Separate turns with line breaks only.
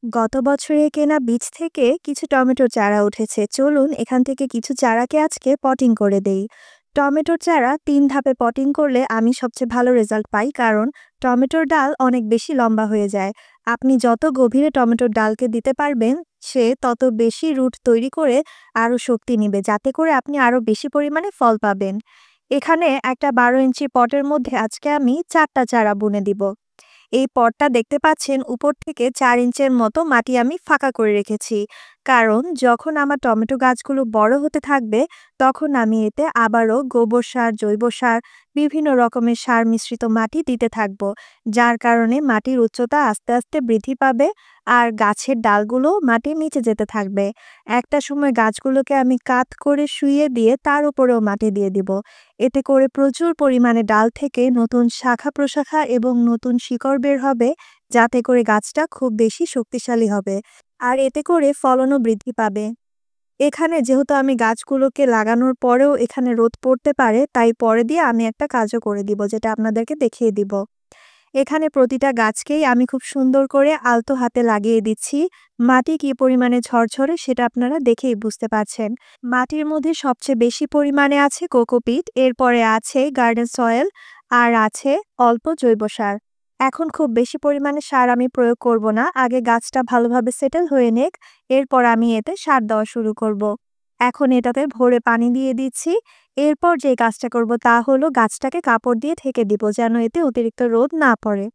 গত বছরে কেনা বীজ থেকে কিছু টমেটোর চারা উঠেছে। চলুন এখান থেকে কিছু চারাকে আজকে পটিং করে দেই। টমেটোর চারা ৩ ধাপে পটিং করলে আমি সবচেয়ে ভালো রেজাল্ট পাই, কারণ টমেটোর ডাল অনেক বেশি লম্বা হয়ে যায়। আপনি যত গভীরে টমেটোর ডালকে দিতে পারবেন, সে তত বেশি রুট তৈরি করে আরো শক্তি নিবে, যাতে করে আপনি আরো বেশি পরিমাণে ফল পাবেন। এখানে একটা ১২ ইঞ্চি পটের মধ্যে আজকে আমি ৪টা চারা বুনে দিব। এই পটটা দেখতে পাচ্ছেন, উপর থেকে ৪ ইঞ্চের মতো মাটি আমি ফাঁকা করে রেখেছি, কারণ যখন আমার টমেটো গাছগুলো বড় হতে থাকবে তখন আমি এতে আবারও গোবর সার, জৈব সার, বিভিন্ন রকমের সার মিশ্রিত মাটি দিতে থাকবো, যার কারণে মাটির উচ্চতা আস্তে আস্তে বৃদ্ধি পাবে আর গাছের ডালগুলো মাটির নিচে যেতে থাকবে। একটা সময় গাছগুলোকে আমি কাত করে শুইয়ে দিয়ে তার উপরেও মাটি দিয়ে দিব। এতে করে প্রচুর পরিমাণে ডাল থেকে নতুন শাখা প্রশাখা এবং নতুন শিকড় বের হবে, যাতে করে গাছটা খুব বেশি শক্তিশালী হবে আর এতে করে ফলনও বৃদ্ধি পাবে। এখানে যেহেতু আমি গাছগুলোকে লাগানোর পরেও এখানে রোদ পড়তে পারে, তাই পরে দিয়ে আমি একটা কাজও করে দিব, যেটা আপনাদেরকে দেখিয়ে দিব। এখানে প্রতিটা গাছকেই আমি খুব সুন্দর করে আলতো হাতে লাগিয়ে দিচ্ছি। মাটি কি পরিমাণে ঝরঝরে সেটা আপনারা দেখেই বুঝতে পারছেন। মাটির মধ্যে সবচেয়ে বেশি পরিমাণে আছে কোকোপিট, এরপরে আছে গার্ডেন সয়েল, আর আছে অল্প জৈব সার। এখন খুব বেশি পরিমাণে সার আমি প্রয়োগ করব না, আগে গাছটা ভালোভাবে সেটেল হয়ে নেক, এরপর আমি এতে সার দেওয়া শুরু করব। এখন এটাতে ভরে পানি দিয়ে দিচ্ছি। এরপর যে কাজটা করব তা হলো গাছটাকে কাপড় দিয়ে ঢেকে দিব, যেন এতে অতিরিক্ত রোদ না পড়ে।